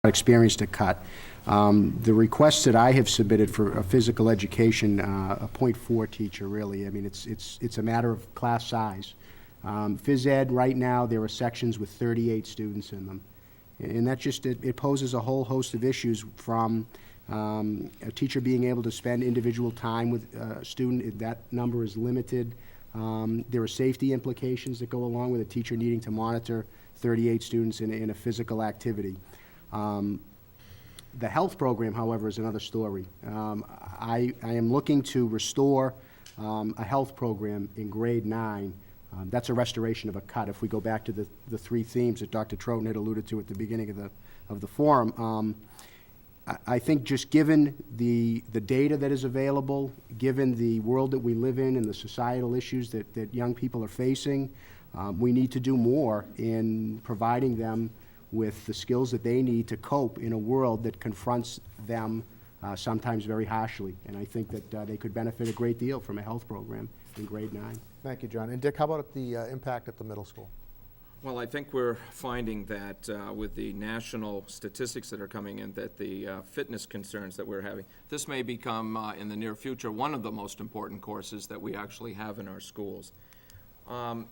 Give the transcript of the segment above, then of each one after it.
experienced a cut. The requests that I have submitted for a physical education, a .4 teacher, really, I mean, it's a matter of class size. Phys ed, right now, there are sections with 38 students in them. And that just, it poses a whole host of issues from a teacher being able to spend individual time with a student. That number is limited. There are safety implications that go along with a teacher needing to monitor 38 students in a physical activity. The health program, however, is another story. I am looking to restore a health program in grade 9. That's a restoration of a cut. If we go back to the three themes that Dr. Troughton had alluded to at the beginning of the forum, I think just given the data that is available, given the world that we live in and the societal issues that young people are facing, we need to do more in providing them with the skills that they need to cope in a world that confronts them sometimes very harshly. And I think that they could benefit a great deal from a health program in grade 9. Thank you, John. And Dick, how about the impact at the middle school? Well, I think we're finding that with the national statistics that are coming in, that the fitness concerns that we're having, this may become in the near future one of the most important courses that we actually have in our schools.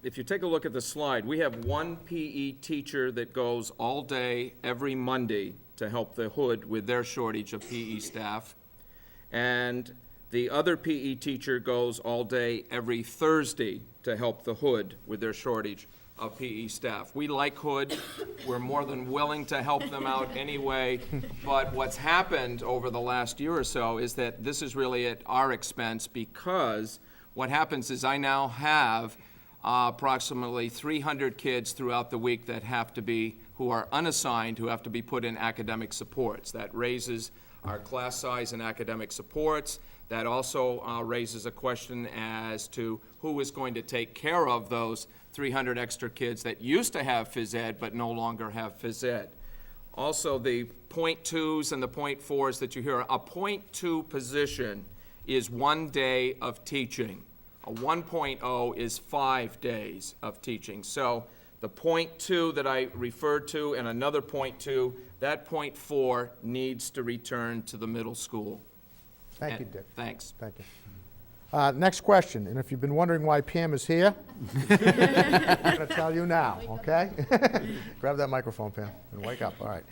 If you take a look at the slide, we have one PE teacher that goes all day every Monday to help the Hood with their shortage of PE staff, and the other PE teacher goes all day every Thursday to help the Hood with their shortage of PE staff. We like Hood. We're more than willing to help them out anyway, but what's happened over the last year or so is that this is really at our expense, because what happens is I now have approximately 300 kids throughout the week that have to be, who are unassigned, who have to be put in academic supports. That raises our class size in academic supports. That also raises a question as to who is going to take care of those 300 extra kids that used to have phys ed but no longer have phys ed. Also, the .2s and the .4s that you hear, a .2 position is 1 day of teaching. A 1.0 is 5 days of teaching. So the .2 that I referred to and another .2, that .4 needs to return to the middle school. Thank you, Dick. Thanks. Thank you. Next question, and if you've been wondering why Pam is here, I'm going to tell you now, okay? Grab that microphone, Pam, and wake up. All right.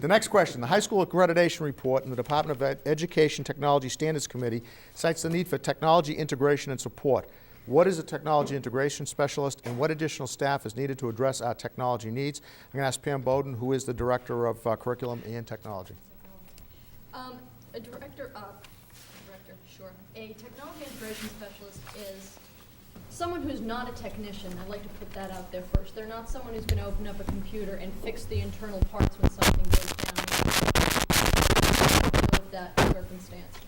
The next question, the high school accreditation report and the Department of Education Technology Standards Committee cites the need for technology integration and support. What is a technology integration specialist, and what additional staff is needed to address our technology needs? I'm going to ask Pam Bowden, who is the Director of Curriculum and Technology. A technology integration specialist is someone who's not a technician. I'd like to put that out there first. They're not someone who's going to open up a computer and fix the internal parts when something goes down. Deal with that circumstance.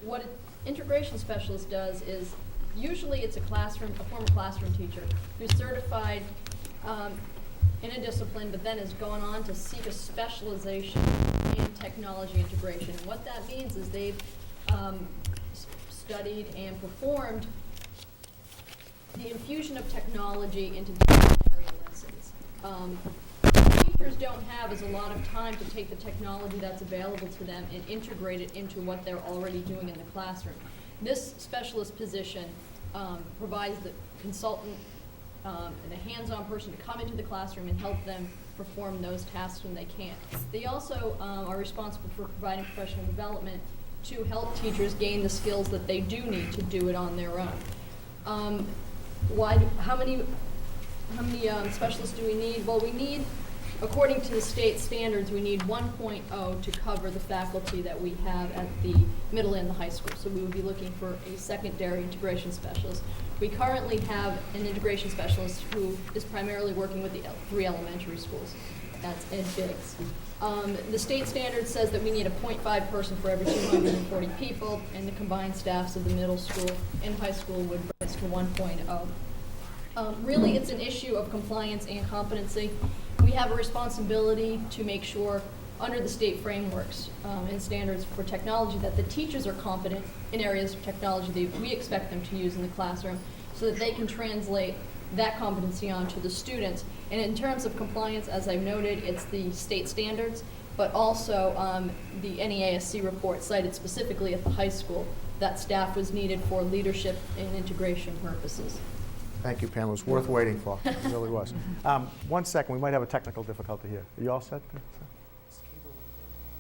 What an integration specialist does is, usually it's a former classroom teacher who's certified in a discipline, but then has gone on to seek a specialization in technology integration. And what that means is they've studied and performed the infusion of technology into disciplinary lessons. Teachers don't have a lot of time to take the technology that's available to them and integrate it into what they're already doing in the classroom. This specialist position provides the consultant and a hands-on person to come into the classroom and help them perform those tasks when they can't. They also are responsible for providing professional development to help teachers gain the skills that they do need to do it on their own. How many specialists do we need? Well, we need, according to the state standards, we need 1.0 to cover the faculty that we have at the middle and the high school. So we would be looking for a secondary integration specialist. We currently have an integration specialist who is primarily working with the 3 elementary schools. That's Ed Biggs. The state standard says that we need a 0.5 person for every 240 people, and the combined staffs of the middle school and high school would rise to 1.0. Really, it's an issue of compliance and competency. We have a responsibility to make sure, under the state frameworks and standards for technology, that the teachers are competent in areas of technology that we expect them to use in the classroom, so that they can translate that competency on to the students. And in terms of compliance, as I've noted, it's the state standards, but also the NEASC report cited specifically at the high school that staff was needed for leadership and integration purposes. Thank you, Pam. It was worth waiting for. It really was. 1 second, we might have a technical difficulty here. Are you all set?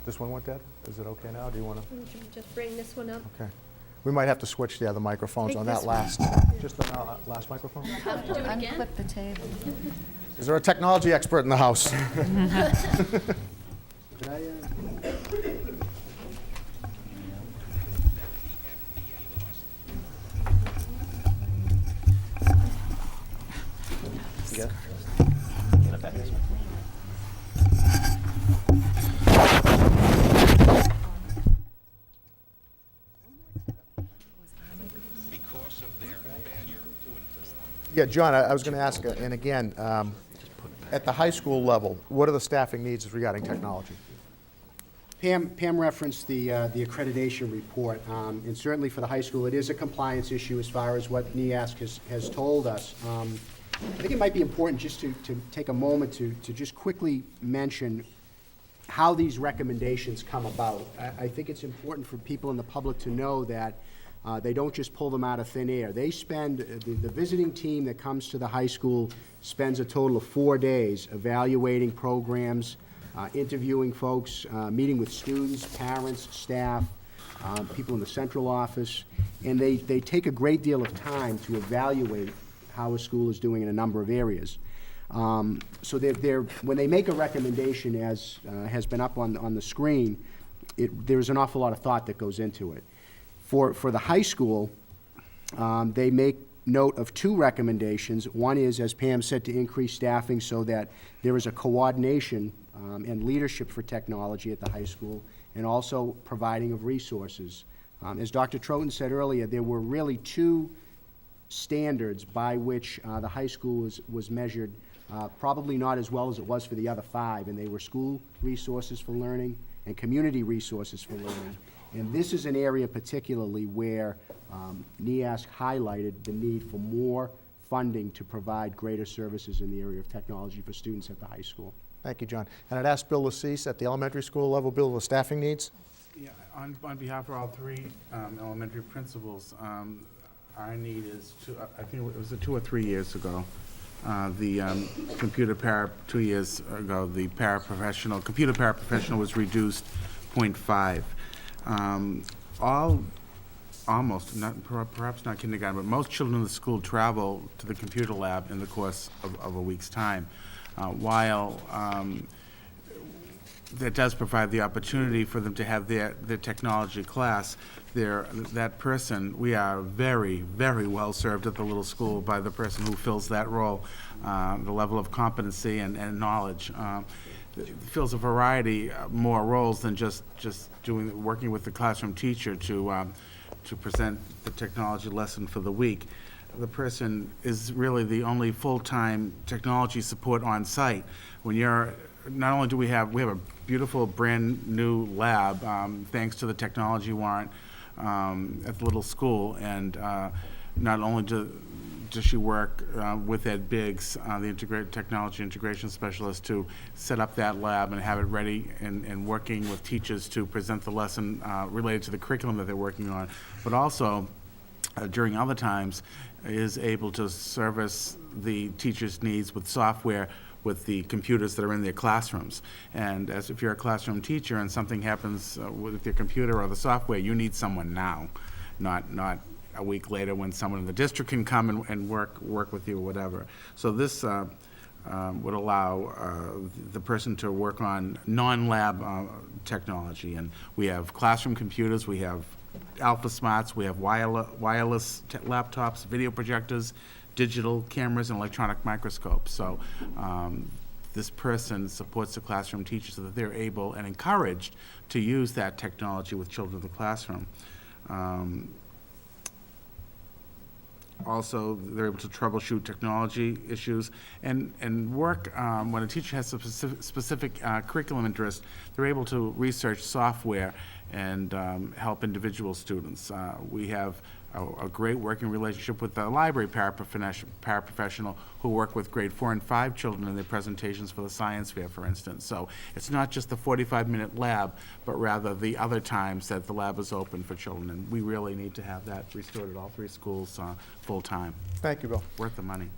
This one went dead? Is it okay now? Do you want to? Just bring this one up. Okay. We might have to switch the other microphones Take on this that one. last, just the last microphone? Have to do it again? Unclip the table. Is there a technology expert in the house? Could I, Yeah, John, I was going to ask, and again, at the high school level, what are the staffing needs regarding technology? Pam referenced the accreditation report, and certainly for the high school, it is a compliance issue as far as what NEASC has told us. I think it might be important just to take a moment to just quickly mention how these recommendations come about. I think it's important for people in the public to know that they don't just pull them out of thin air. They spend, the visiting team that comes to the high school spends a total of 4 days evaluating programs, interviewing folks, meeting with students, parents, staff, people in the central office, and they take a great deal of time to evaluate how a school is doing in a number of areas. So when they make a recommendation, as has been up on the screen, there's an awful lot of thought that goes into it. For the high school, they make note of 2 recommendations. One is, as Pam said, to increase staffing so that there is a coordination and leadership for technology at the high school, and also providing of resources. As Dr. Troughton said earlier, there were really 2 standards by which the high school was measured, probably not as well as it was for the other 5, and they were school resources for learning and community resources for learning. And this is an area particularly where NEASC highlighted the need for more funding to provide greater services in the area of technology for students at the high school. Thank you, John. And I'd ask Bill Lacease at the elementary school level, Bill, the staffing needs? Yeah, on behalf of all 3 elementary principals, our need is to, I think it was 2 or 3 years ago, the computer para, 2 years ago, the computer paraprofessional was reduced 0.5. Almost, perhaps not kindergarten, but most children in the school travel to the computer lab in the course of a week's time. While that does provide the opportunity for them to have their technology class, that person, we are very, very well served at the little school by the person who fills that role, the level of competency and knowledge. Fills a variety more roles than just working with the classroom teacher to present the technology lesson for the week. The person is really the only full-time technology support on site. When you're, not only do we have a beautiful brand-new lab, thanks to the technology warrant at the little school, and not only does she work with Ed Biggs, the technology integration specialist, to set up that lab and have it ready and working with teachers to present the lesson related to the curriculum that they're working on, but also during other times is able to service the teachers' needs with software with the computers that are in their classrooms. And as if you're a classroom teacher and something happens with your computer or the software, you need someone now, not a week later when someone in the district can come and work with you or whatever. So this would allow the person to work on non-lab technology. And we have classroom computers, we have Alpha Smarts, we have wireless laptops, video projectors, digital cameras, and electronic microscopes. So this person supports the classroom teachers so that they're able and encouraged to use that technology with children in the classroom. Also, they're able to troubleshoot technology issues and work, when a teacher has a specific curriculum interest, they're able to research software and help individual students. We have a great working relationship with the library paraprofessional who work with grade 4 and 5 children in their presentations for the science fair, for instance. So it's not just the 45-minute lab, but rather the other times that the lab is open for children. And we really need to have that restored at all 3 schools full-time. Thank you, Bill. Worth the money.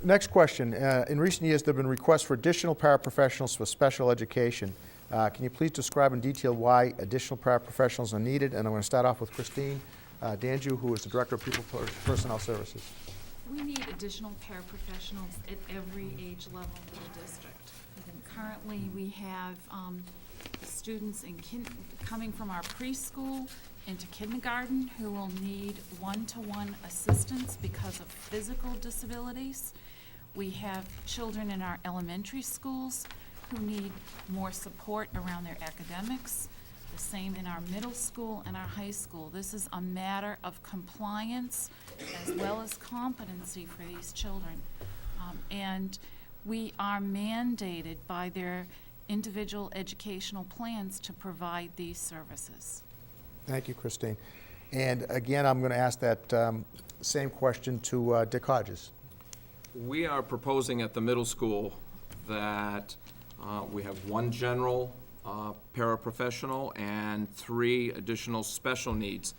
Next question. In recent years, there have been requests for additional paraprofessionals for special education. Can you please describe in detail why additional paraprofessionals are needed? And I'm going to start off with Christine Danju, who is the Director of People Personnel Services. We need additional paraprofessionals at every age level in the district. Currently, we have students coming from our preschool into kindergarten who will need one-to-one assistance because of physical disabilities. We have children in our elementary schools who need more support around their academics. The same in our middle school and our high school. This is a matter of compliance as well as competency for these children. And we are mandated by their individual educational plans to provide these services. Thank you, Christine. And again, I'm going to ask that same question to Dick Hodges. We are proposing at the middle school that we have 1 general paraprofessional and 3 additional special needs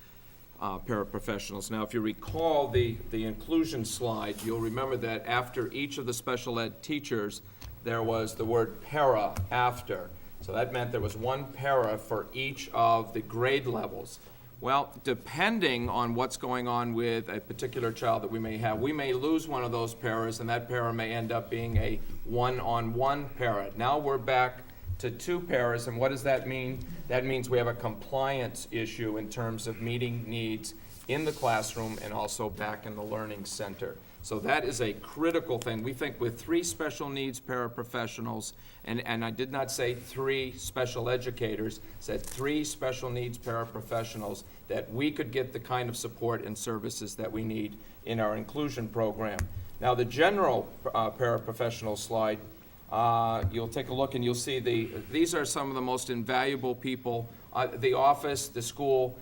paraprofessionals. Now, if you recall the inclusion slide, you'll remember that after each of the special ed teachers, there was the word para after. So that meant there was 1 para for each of the grade levels. Well, depending on what's going on with a particular child that we may have, we may lose one of those paras, and that para may end up being a one-on-one para. Now we're back to 2 paras, and what does that mean? That means we have a compliance issue in terms of meeting needs in the classroom and also back in the learning center. So that is a critical thing. We think with 3 special needs paraprofessionals, and I did not say 3 special educators, said 3 special needs paraprofessionals, that we could get the kind of support and services that we need in our inclusion program. Now, the general paraprofessional slide, you'll take a look and you'll see these are some of the most invaluable people. The office, the school,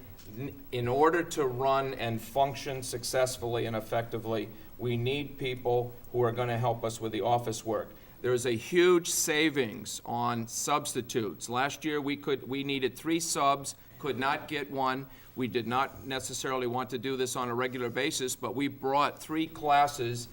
in order to run and function successfully and effectively, we need people who are going to help us with the office work. There's a huge savings on substitutes. Last year, we needed 3 subs, could not get 1. We did not necessarily want to do this on a regular basis, but we brought 3 classes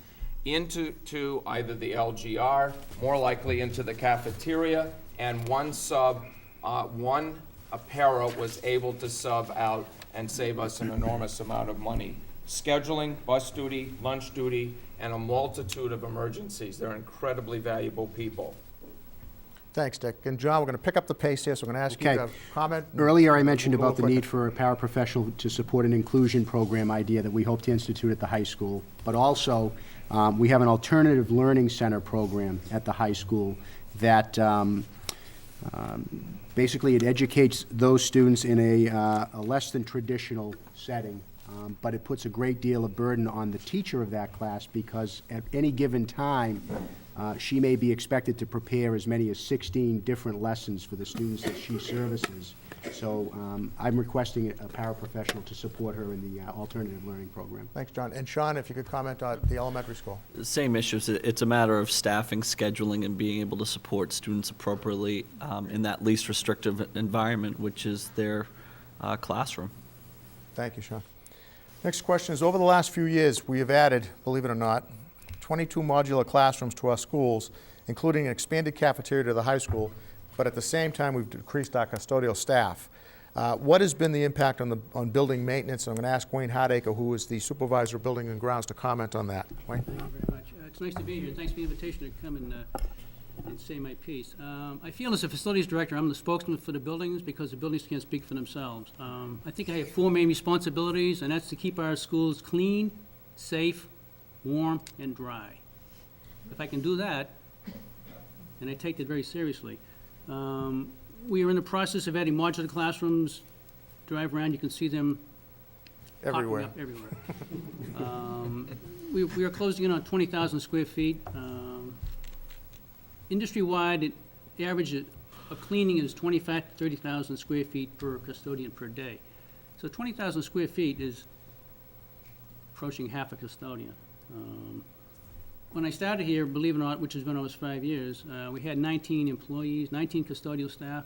into either the LGR, more likely into the cafeteria, and 1 sub, a para was able to sub out and save us an enormous amount of money. Scheduling, bus duty, lunch duty, and a multitude of emergencies. They're incredibly valuable people. Thanks, Dick. And John, we're going to pick up the pace here, so we're going to ask you Okay. to comment. Earlier, I mentioned Move a about the little need for a paraprofessional to support an inclusion program idea that we hope to institute at the high school. But also, we have an alternative learning center program at the high school that basically it educates those students in a less than traditional setting. But it puts a great deal of burden on the teacher of that class because at any given time, she may be expected to prepare as many as 16 different lessons for the students that she services. So I'm requesting a paraprofessional to support her in the alternative learning program. Thanks, John. And Sean, if you could comment on the elementary school. Same issues. It's a matter of staffing, scheduling, and being able to support students appropriately in that least restrictive environment, which is their classroom. Thank you, Sean. Next question is, over the last few years, we have added, believe it or not, 22 modular classrooms to our schools, including an expanded cafeteria to the high school, but at the same time, we've decreased our custodial staff. What has been the impact on building maintenance? I'm going to ask Wayne Hardacre, who is the supervisor of building and grounds, to comment on that. Wayne? Thank you very much. It's nice to be here, and thanks for the invitation to come and say my piece. I feel as a facilities director, I'm the spokesman for the buildings because the buildings can't speak for themselves. I think I have 4 main responsibilities, and that's to keep our schools clean, safe, warm, and dry. If I can do that, and I take that very seriously, we are in the process of adding modular classrooms. Drive around, you can see them popping Everywhere. up everywhere. We are closing in on 20,000 square feet. Industry-wide, it average a cleaning is 25,000 to 30,000 square feet per custodian per day. So 20,000 square feet is approaching half a custodian. When I started here, believe it or not, which has been almost 5 years, we had 19 employees, 19 custodial staff.